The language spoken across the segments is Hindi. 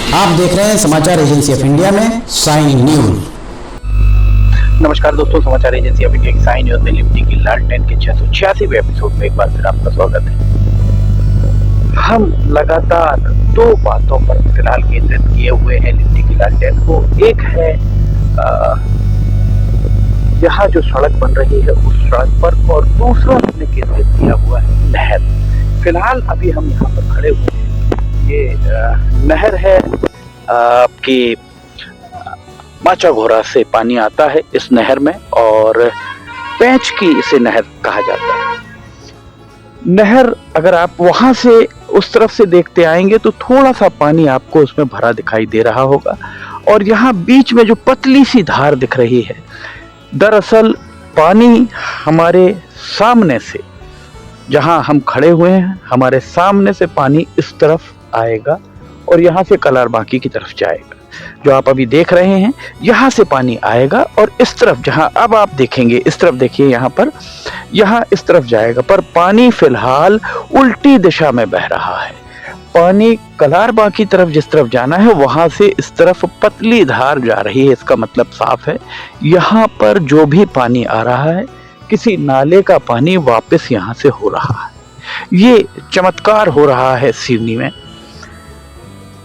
आप देख रहे हैं समाचार एजेंसी ऑफ इंडिया में साइन न्यूज। नमस्कार दोस्तों, समाचार एजेंसी ऑफ इंडिया की साइन न्यूज में लिफ्टी की लालटेन के 686वें एपिसोड में एक बार फिर आपका स्वागत है। हम लगातार दो बातों पर फिलहाल केंद्रित किए हुए हैं लिफ्टी की लालटेन को। एक है यहाँ जो सड़क बन रही है उस सड़क पर, और दूसरा हमने केंद्रित किया हुआ है नहर। फिलहाल अभी हम यहाँ पर खड़े हुए हैं। ये नहर है कि माचा घोरा से पानी आता है इस नहर में, और पेंच की इसे नहर कहा जाता है। नहर अगर आप वहां से उस तरफ से देखते आएंगे तो थोड़ा सा पानी आपको उसमें भरा दिखाई दे रहा होगा, और यहाँ बीच में जो पतली सी धार दिख रही है, दरअसल पानी हमारे सामने से, जहां हम खड़े हुए हैं, हमारे सामने से पानी इस तरफ आएगा और यहाँ से कलारबांकी की तरफ जाएगा। जो आप अभी देख रहे हैं यहाँ से पानी आएगा और इस तरफ, जहां अब आप देखेंगे इस तरफ, देखिए यहाँ पर, यहाँ इस तरफ जाएगा। पर पानी फिलहाल उल्टी दिशा में बह रहा है। पानी कलारबांकी तरफ जिस तरफ जाना है वहां से इस तरफ पतली धार जा रही है। इसका मतलब साफ है, यहाँ पर जो भी पानी आ रहा है किसी नाले का पानी वापस यहाँ से हो रहा है। ये चमत्कार हो रहा है सिवनी में।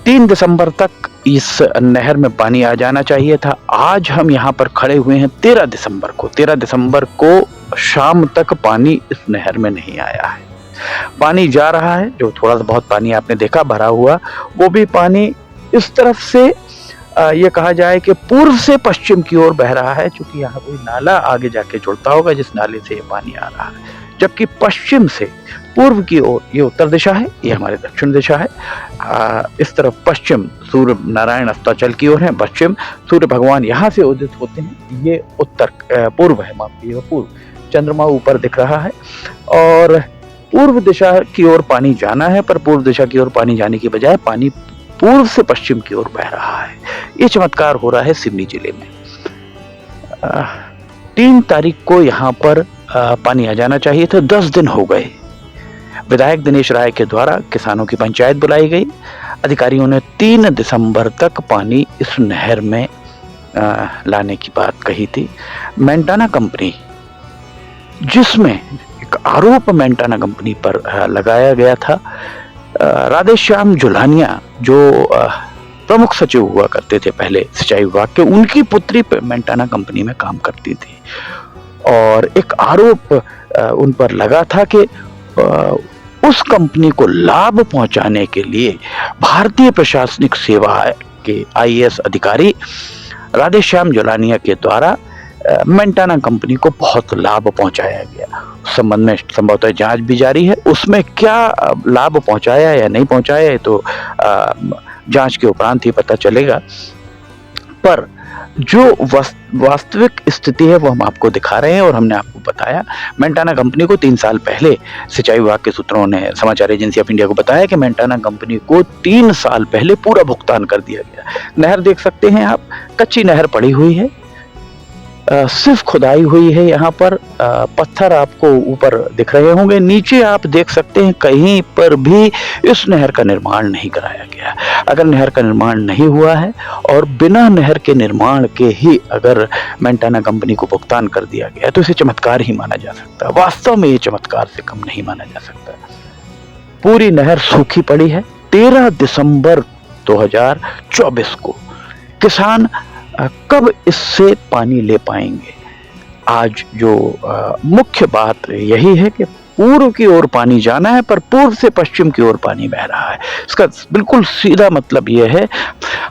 3 दिसंबर तक इस नहर में पानी आ जाना चाहिए था। आज हम यहाँ पर खड़े हुए हैं 13 दिसंबर को। 13 दिसंबर को शाम तक पानी इस नहर में नहीं आया है। पानी जा रहा है, जो थोड़ा सा बहुत पानी आपने देखा भरा हुआ, वो भी पानी इस तरफ से ये कहा जाए कि पूर्व से पश्चिम की ओर बह रहा है, क्योंकि यहाँ कोई नाला आगे जाके जुड़ता होगा जिस नाले से ये पानी आ रहा है। जबकि पश्चिम से पूर्व की ओर, ये उत्तर दिशा है, ये हमारे दक्षिण दिशा है, इस तरफ पश्चिम सूर्य नारायण अस्ताचल की ओर है, पश्चिम सूर्य भगवान यहाँ से उदित होते हैं। ये उत्तर पूर्व है, माफ कीजिएगा पूर्व, चंद्रमा ऊपर दिख रहा है और पूर्व दिशा की ओर पानी जाना है, पर पूर्व दिशा की ओर पानी जाने की बजाय पानी पूर्व से पश्चिम की ओर बह रहा है। ये चमत्कार हो रहा है सिवनी जिले में। 3 तारीख को यहाँ पर पानी आ जाना चाहिए था, 10 दिन हो गए। विधायक दिनेश राय के द्वारा किसानों की पंचायत बुलाई गई। अधिकारियों ने 3 दिसंबर तक पानी इस नहर में लाने की बात कही थी। मेंटाना कंपनी, जिसमें एक आरोप मेंटाना कंपनी पर लगाया गया था, राधेश्याम जुलानिया जो प्रमुख सचिव हुआ करते थे पहले सिंचाई विभाग के, उनकी पुत्री मेंटाना कंपनी में काम करती थी, और एक आरोप उन पर लगा था कि उस कंपनी को लाभ पहुंचाने के लिए भारतीय प्रशासनिक सेवा के आईएएस अधिकारी राधेश्याम जुलानिया के द्वारा मेंटाना कंपनी को बहुत लाभ पहुंचाया गया। उस संबंध में संभवतः जांच भी जारी है। उसमें क्या लाभ पहुंचाया या नहीं पहुंचाया है तो जांच के उपरांत ही पता चलेगा। पर जो वास्तविक स्थिति है वो हम आपको दिखा रहे हैं, और हमने आपको बताया। मेंटाना कंपनी को 3 साल पहले सिंचाई विभाग के सूत्रों ने समाचार एजेंसी ऑफ इंडिया को बताया कि मेंटाना कंपनी को 3 साल पहले पूरा भुगतान कर दिया गया। नहर देख सकते हैं आप, कच्ची नहर पड़ी हुई है, सिर्फ खुदाई हुई है। यहाँ पर पत्थर आपको ऊपर दिख रहे होंगे, नीचे आप देख सकते हैं कहीं पर भी इस नहर का निर्माण नहीं कराया गया। अगर नहर का निर्माण नहीं हुआ है और बिना नहर के निर्माण के ही अगर मेंटाना कंपनी को भुगतान कर दिया गया तो इसे चमत्कार ही माना जा सकता है। वास्तव में ये चमत्कार से कम नहीं माना जा सकता। पूरी नहर सूखी पड़ी है। 13 दिसंबर 2024 को किसान कब इससे पानी ले पाएंगे? आज जो मुख्य बात यही है कि पूर्व की ओर पानी जाना है, पर पूर्व से पश्चिम की ओर पानी बह रहा है। इसका बिल्कुल सीधा मतलब यह है,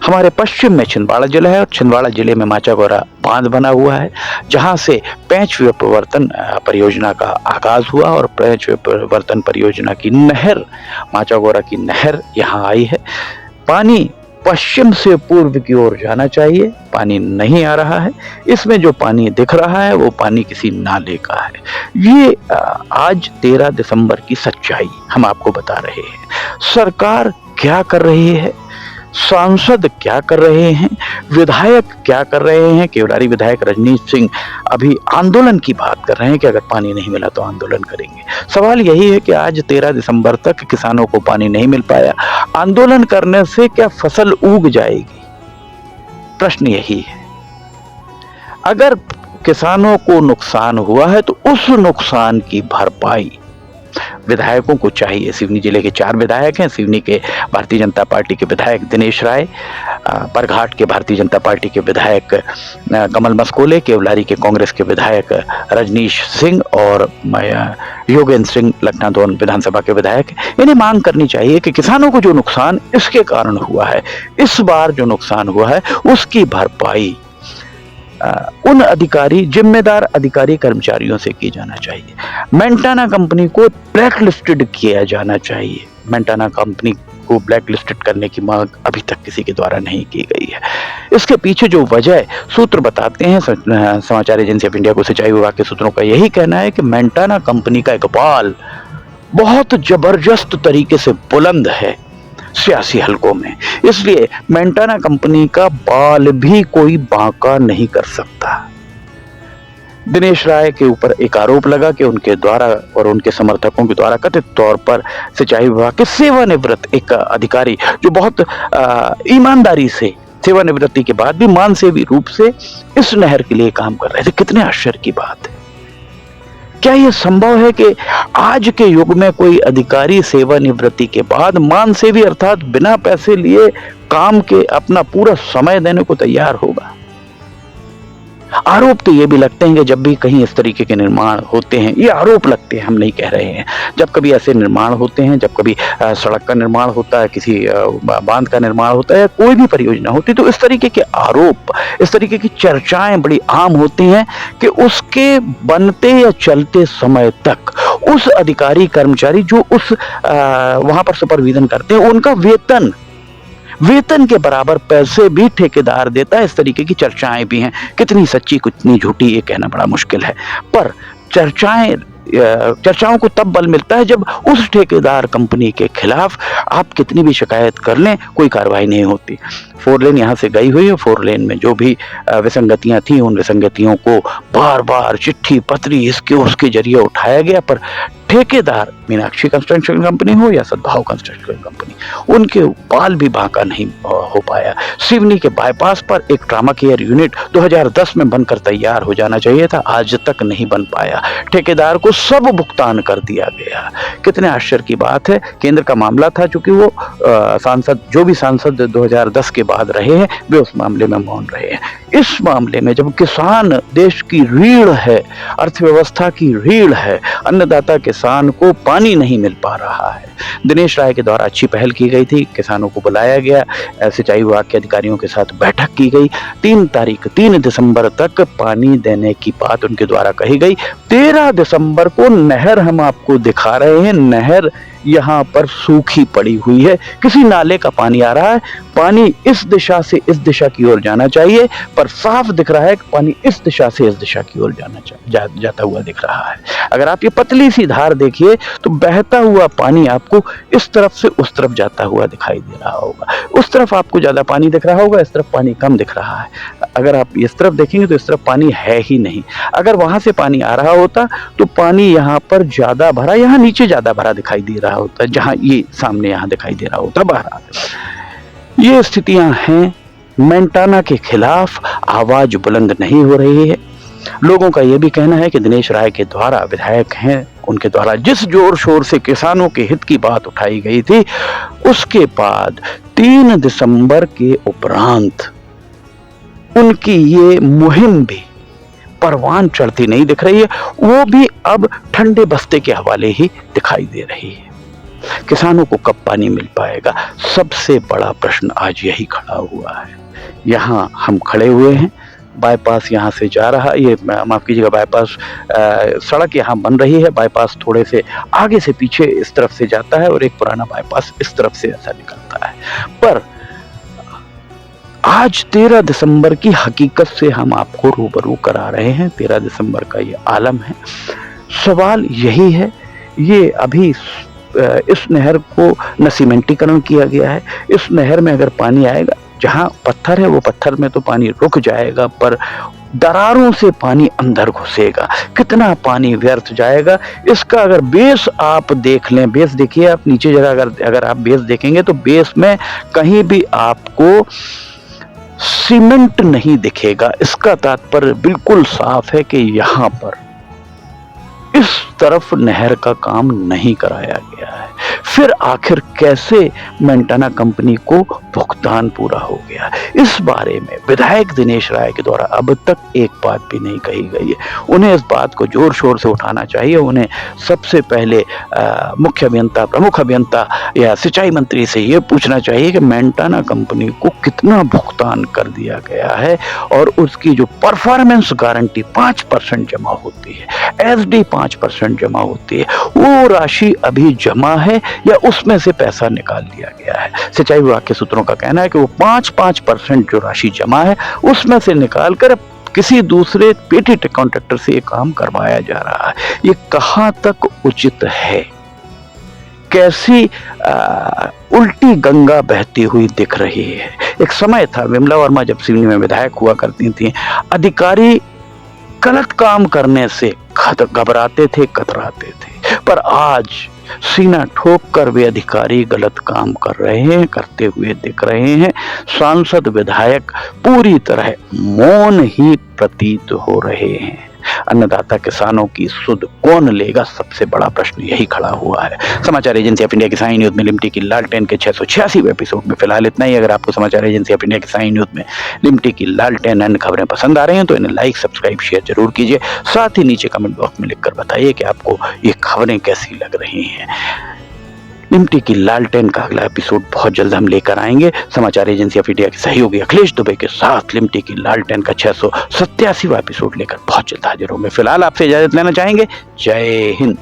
हमारे पश्चिम में छिंदवाड़ा जिला है और छिंदवाड़ा जिले में माचा घोरा बांध बना हुआ है, जहां से पेंच परिवर्तन परियोजना का आगाज हुआ, और पेंच परिवर्तन परियोजना की नहर, माचा घोरा की नहर यहाँ आई है। पानी पश्चिम से पूर्व की ओर जाना चाहिए, पानी नहीं आ रहा है। इसमें जो पानी दिख रहा है वो पानी किसी नाले का है। ये आज 13 दिसंबर की सच्चाई हम आपको बता रहे हैं। सरकार क्या कर रही है? सांसद क्या कर रहे हैं, विधायक क्या कर रहे हैं। केवलारी विधायक रजनीश सिंह अभी आंदोलन की बात कर रहे हैं कि अगर पानी नहीं मिला तो आंदोलन करेंगे। सवाल यही है कि आज 13 दिसंबर तक किसानों को पानी नहीं मिल पाया, आंदोलन करने से क्या फसल उग जाएगी? प्रश्न यही है। अगर किसानों को नुकसान हुआ है तो उस नुकसान की भरपाई विधायकों को चाहिए। सिवनी जिले के 4 विधायक हैं। सिवनी के भारतीय जनता पार्टी के विधायक दिनेश राय, बरघाट के भारतीय जनता पार्टी के विधायक कमल मस्कोले, केवलारी के कांग्रेस के विधायक रजनीश सिंह और योगेंद्र सिंह लखनादौन विधानसभा के विधायक। इन्हें मांग करनी चाहिए कि किसानों को जो नुकसान इसके कारण हुआ है, इस बार जो नुकसान हुआ है उसकी भरपाई उन अधिकारी, जिम्मेदार अधिकारी कर्मचारियों से की जाना चाहिए। मेंटाना कंपनी को ब्लैक लिस्टेड किया जाना चाहिए। मेंटाना कंपनी को ब्लैक लिस्टेड करने की मांग अभी तक किसी के द्वारा नहीं की गई है। इसके पीछे जो वजह सूत्र बताते हैं, समाचार एजेंसी ऑफ इंडिया को सिंचाई विभाग के सूत्रों का यही कहना है कि मेंटाना कंपनी का इकबाल बहुत जबरदस्त तरीके से बुलंद है सियासी हलकों में, इसलिए मेंटाना कंपनी का बाल भी कोई बांका नहीं कर सकता। दिनेश राय के ऊपर एक आरोप लगा कि उनके द्वारा और उनके समर्थकों के द्वारा कथित तौर पर सिंचाई विभाग के सेवानिवृत्त एक अधिकारी, जो बहुत ईमानदारी से सेवानिवृत्ति के बाद भी मानसेवी रूप से इस नहर के लिए काम कर रहे थे। कितने आश्चर्य की बात है। क्या यह संभव है कि आज के युग में कोई अधिकारी सेवानिवृत्ति के बाद मानसेवी अर्थात बिना पैसे लिए काम के अपना पूरा समय देने को तैयार होगा? आरोप तो ये भी लगते हैं कि जब भी कहीं इस तरीके के निर्माण होते हैं, ये आरोप लगते हैं, हम नहीं कह रहे हैं, जब कभी ऐसे निर्माण होते हैं, जब कभी सड़क का निर्माण होता है, किसी बांध का निर्माण होता है, कोई भी परियोजना होती है, तो इस तरीके के आरोप, इस तरीके की चर्चाएं बड़ी आम होती हैं कि उसके बनते या चलते समय तक उस अधिकारी कर्मचारी जो उस वहां पर सुपरविजन करते हैं, उनका वेतन के बराबर पैसे भी ठेकेदार देता है। इस तरीके की चर्चाएं भी हैं। कितनी सच्ची कितनी झूठी ये कहना बड़ा मुश्किल है, पर चर्चाओं को तब बल मिलता है जब उस ठेकेदार कंपनी के खिलाफ आप कितनी भी शिकायत कर लें, कोई कार्रवाई नहीं होती। 4 लेन यहाँ से गई हुई है। 4 लेन में जो भी विसंगतियां थी, उन विसंगतियों को बार बार चिट्ठी पत्री इसके उसके जरिए उठाया गया, पर ठेकेदार मीनाक्षी कंस्ट्रक्शन कंपनी हो या सद्भाव कंस्ट्रक्शन कंपनी, उनके बाल भी बांका नहीं हो पाया। सिवनी के बाईपास पर एक ट्रामा केयर यूनिट 2010 में बनकर तैयार हो जाना चाहिए था, आज तक नहीं बन पाया। ठेकेदार को सब भुगतान कर दिया गया। कितने आश्चर्य की बात है। केंद्र का मामला था, चूंकि वो जो भी सांसद 2010 के बाद रहे हैं, वे उस मामले में मौन रहे हैं। इस मामले में जब किसान देश की रीढ़ है, अर्थव्यवस्था की रीढ़ है, अन्नदाता किसान को पानी नहीं मिल पा रहा है। दिनेश राय के द्वारा अच्छी पहल की गई थी, किसानों को बुलाया गया, सिंचाई विभाग के अधिकारियों के साथ बैठक की गई। 3 दिसंबर तक पानी देने की बात उनके द्वारा कही गई। 13 दिसंबर को नहर हम आपको दिखा रहे हैं, नहर यहाँ पर सूखी पड़ी हुई है। किसी नाले का पानी आ रहा है, पानी इस दिशा से इस दिशा की ओर जाना चाहिए, पर साफ दिख रहा है कि पानी इस दिशा से इस दिशा की ओर जाता हुआ दिख रहा है। अगर आप ये पतली सी धार देखिए तो बहता हुआ पानी आपको इस तरफ से उस तरफ जाता हुआ दिखाई दे रहा होगा। उस तरफ आपको ज्यादा पानी दिख रहा होगा, इस तरफ पानी कम दिख रहा है। अगर आप इस तरफ देखेंगे तो इस तरफ पानी है ही नहीं। अगर वहां से पानी आ रहा होता तो पानी यहाँ पर ज्यादा भरा, यहाँ नीचे ज्यादा भरा दिखाई दे रहा होता, जहां ये सामने यहाँ दिखाई दे रहा होता बहरा। ये स्थितियां हैं। मेंटाना के खिलाफ आवाज बुलंद नहीं हो रही है। लोगों का यह भी कहना है कि दिनेश राय के द्वारा, विधायक हैं, उनके द्वारा जिस जोर शोर से किसानों के हित की बात उठाई गई थी, उसके बाद 3 दिसंबर के उपरांत उनकी ये मुहिम भी परवान चढ़ती नहीं दिख रही है। वो भी अब ठंडे बस्ते के हवाले ही दिखाई दे रही है। किसानों को कब पानी मिल पाएगा, सबसे बड़ा प्रश्न आज यही खड़ा हुआ है। यहाँ हम खड़े हुए हैं, बाईपास यहाँ से जा रहा, ये माफ कीजिएगा, बाईपास सड़क यहाँ बन रही है, बाईपास थोड़े से आगे से पीछे इस तरफ से जाता है और एक पुराना बाईपास इस तरफ से ऐसा निकलता है। पर आज 13 दिसंबर की हकीकत से हम आपको रूबरू करा रहे हैं। 13 दिसंबर का ये आलम है। सवाल यही है, ये अभी इस नहर को न सीमेंटीकरण किया गया है। इस नहर में अगर पानी आएगा, जहां पत्थर है वो पत्थर में तो पानी रुक जाएगा, पर दरारों से पानी अंदर घुसेगा, कितना पानी व्यर्थ जाएगा। इसका अगर बेस आप देख लें, बेस देखिए आप नीचे जगह, अगर आप बेस देखेंगे तो बेस में कहीं भी आपको सीमेंट नहीं दिखेगा। इसका तात्पर्य बिल्कुल साफ है कि यहां पर इस तरफ नहर का काम नहीं कराया गया है। फिर आखिर कैसे मेंटेना कंपनी को भुगतान पूरा हो गया, इस बारे में विधायक दिनेश राय के द्वारा अब तक एक बात भी नहीं कही गई है। उन्हें इस बात को जोर शोर से उठाना चाहिए। उन्हें सबसे पहले मुख्य अभियंता, प्रमुख अभियंता या सिंचाई मंत्री से ये पूछना चाहिए कि मेंटेना कंपनी को कितना भुगतान कर दिया गया है, और उसकी जो परफॉर्मेंस गारंटी 5% जमा होती है, एसडी 5% जमा होती है, वो राशि अभी जमा है या उसमें से पैसा निकाल लिया गया है। सिंचाई विभाग के सूत्रों का कहना है कि वो 5% जो राशि जमा है उसमें से निकाल कर किसी दूसरे पेटी कॉन्ट्रैक्टर से ये काम करवाया जा रहा है। ये कहां तक उचित है? कैसी उल्टी गंगा बहती हुई दिख रही है। एक समय था, विमला वर्मा जब सिवनी में विधायक हुआ करती थी, अधिकारी गलत काम करने से घबराते थे, कतराते थे, पर आज सीना ठोक कर वे अधिकारी गलत काम कर रहे हैं, करते हुए दिख रहे हैं। सांसद विधायक पूरी तरह मौन ही प्रतीत हो रहे हैं। अन्नदाता किसानों की सुध कौन लेगा, सबसे बड़ा प्रश्न यही खड़ा हुआ है। समाचार एजेंसी ऑफ इंडिया की साई न्यूज में लिमटी की लालटेन के 686वें एपिसोड में फिलहाल इतना ही। अगर आपको समाचार एजेंसी ऑफ इंडिया की साई न्यूज में लिमटी की लालटेन अन्य खबरें पसंद आ रही हैं तो इन्हें लाइक, सब्सक्राइब, शेयर जरूर कीजिए। साथ ही नीचे कमेंट बॉक्स में लिखकर बताइए कि आपको ये खबरें कैसी लग रही हैं। लिमटी की लालटेन का अगला एपिसोड बहुत जल्द हम लेकर आएंगे। समाचार एजेंसी ऑफ इंडिया के सहयोगी अखिलेश दुबे के साथ लिमटी की लालटेन का 687वां एपिसोड लेकर बहुत जल्द हाजिर होंगे। फिलहाल आपसे इजाजत लेना चाहेंगे। जय हिंद।